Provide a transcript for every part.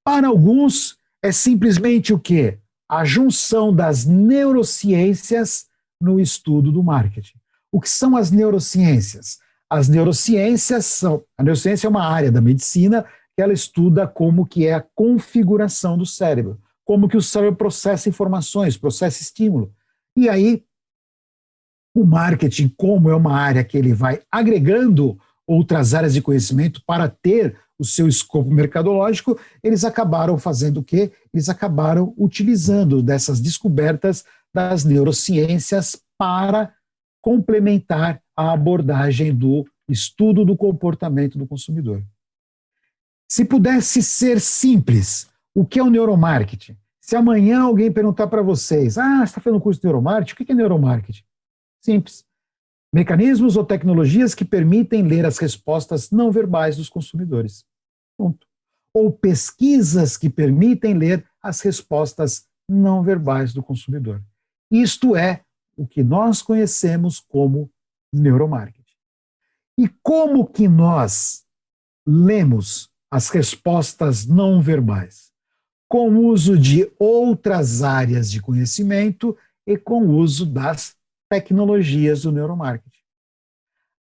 Para alguns, é simplesmente o quê? A junção das neurociências no estudo do marketing. O que são as neurociências? As neurociências são... A neurociência é uma área da medicina que ela estuda como que é a configuração do cérebro, como que o cérebro processa informações, processa estímulo. E aí, o marketing, como é uma área que ele vai agregando outras áreas de conhecimento para ter o seu escopo mercadológico, eles acabaram fazendo o quê? Eles acabaram utilizando dessas descobertas das neurociências para complementar a abordagem do estudo do comportamento do consumidor. Se pudesse ser simples, o que é o neuromarketing? Se amanhã alguém perguntar para vocês, você está fazendo um curso de neuromarketing, o que é neuromarketing? Simples. Mecanismos ou tecnologias que permitem ler as respostas não verbais dos consumidores. Ponto. Ou pesquisas que permitem ler as respostas não verbais do consumidor. Isto é o que nós conhecemos como neuromarketing. E como que nós lemos as respostas não verbais? Com o uso de outras áreas de conhecimento e com o uso das tecnologias do neuromarketing.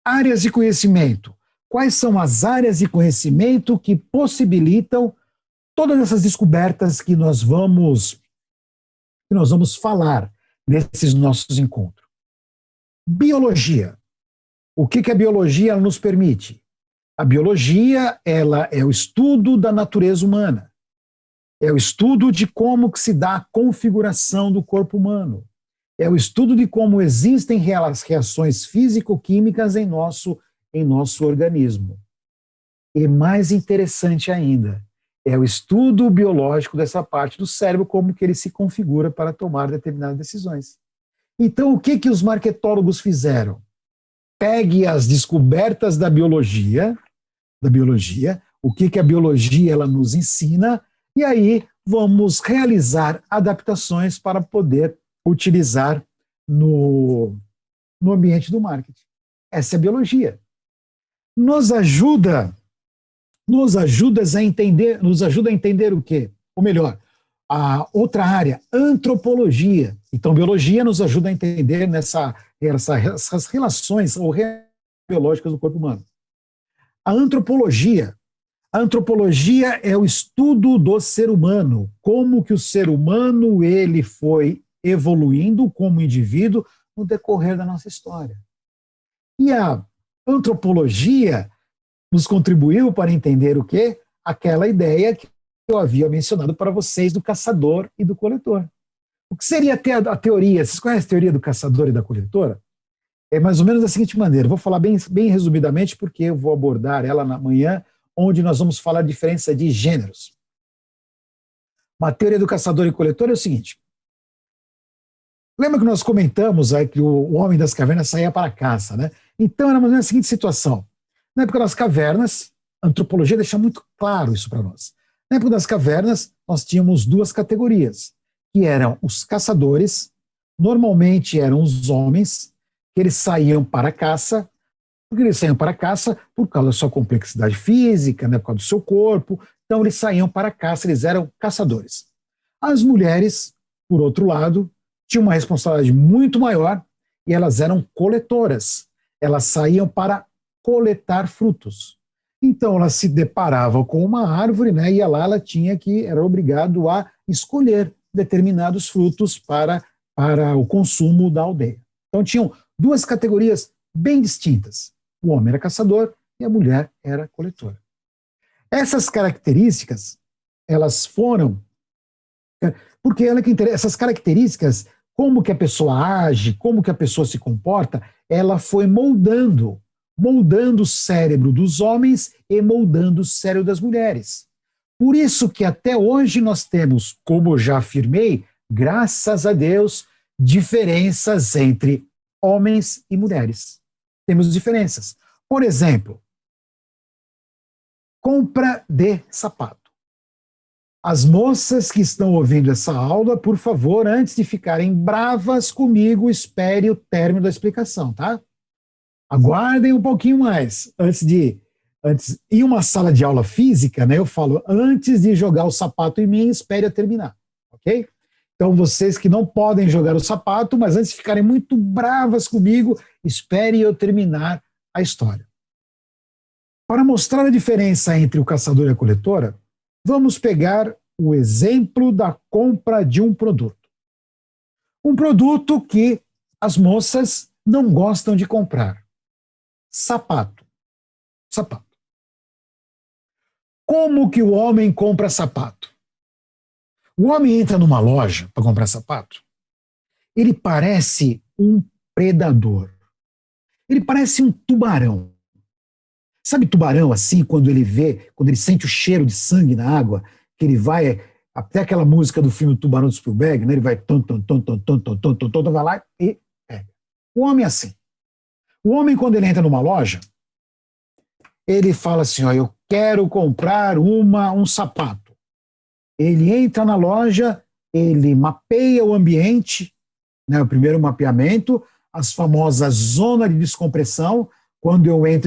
Áreas de conhecimento. Quais são as áreas de conhecimento que possibilitam todas essas descobertas que nós vamos falar nesses nossos encontros? Biologia. O que a biologia nos permite? A biologia, ela é o estudo da natureza humana. É o estudo de como que se dá a configuração do corpo humano. É o estudo de como existem reações físico-químicas em nosso organismo. E mais interessante ainda, é o estudo biológico dessa parte do cérebro, como que ele se configura para tomar determinadas decisões. Então, o que os marketólogos fizeram? Pegue as descobertas da biologia, o que a biologia ela nos ensina, e aí vamos realizar adaptações para poder utilizar no ambiente do marketing. Essa é a biologia. Nos ajuda a entender o quê? Ou melhor, a outra área, antropologia. Então, biologia nos ajuda a entender essas relações biológicas do corpo humano. A antropologia é o estudo do ser humano, como que o ser humano ele foi evoluindo como indivíduo no decorrer da nossa história. E a antropologia nos contribuiu para entender o quê? Aquela ideia que eu havia mencionado para vocês do caçador e do coletor. O que seria a teoria? Vocês conhecem a teoria do caçador e da coletora? É mais ou menos da seguinte maneira, vou falar bem resumidamente porque eu vou abordar ela na manhã, onde nós vamos falar a diferença de gêneros. Uma teoria do caçador e coletor é o seguinte. Lembra que nós comentamos aí que o homem das cavernas saía para a caça, né? Então era mais ou menos a seguinte situação. Na época das cavernas, a antropologia deixa muito claro isso para nós. Na época das cavernas, nós tínhamos duas categorias, que eram os caçadores, normalmente eram os homens, que eles saíam para a caça, porque eles saíam para a caça por causa da sua complexidade física, né, por causa do seu corpo, então eles saíam para a caça, eles eram caçadores. As mulheres, por outro lado, tinham uma responsabilidade muito maior e elas eram coletoras. Elas saíam para coletar frutos. Então elas se deparavam com uma árvore, né, e lá ela era obrigado a escolher determinados frutos para o consumo da aldeia. Então tinham duas categorias bem distintas. O homem era caçador e a mulher era coletora. Essas características, elas foram... Porque essas características, como que a pessoa age, como que a pessoa se comporta, ela foi moldando o cérebro dos homens e moldando o cérebro das mulheres. Por isso que até hoje nós temos, como eu já afirmei, graças a Deus, diferenças entre homens e mulheres. Temos diferenças. Por exemplo, compra de sapato. As moças que estão ouvindo essa aula, por favor, antes de ficarem bravas comigo, espere o término da explicação, tá? Aguardem um pouquinho mais, antes de Antes, em uma sala de aula física, né, eu falo, antes de jogar o sapato em mim, espere eu terminar, ok? Então, vocês que não podem jogar o sapato, mas antes de ficarem muito bravas comigo, esperem eu terminar a história. Para mostrar a diferença entre o caçador e a coletora, vamos pegar o exemplo da compra de um produto. Um produto que as moças não gostam de comprar. Sapato. Sapato. Como que o homem compra sapato? O homem entra numa loja para comprar sapato, ele parece um predador. Ele parece um tubarão. Sabe tubarão assim, quando ele sente o cheiro de sangue na água, que ele vai, até aquela música do filme Tubarão do Spielberg, né? Ele vai vai lá e pega. O homem é assim. O homem, quando ele entra numa loja, ele fala assim, ó, eu quero comprar um sapato. Ele entra na loja, ele mapeia o ambiente, né, o primeiro mapeamento, as famosas zonas de descompressão, quando eu entro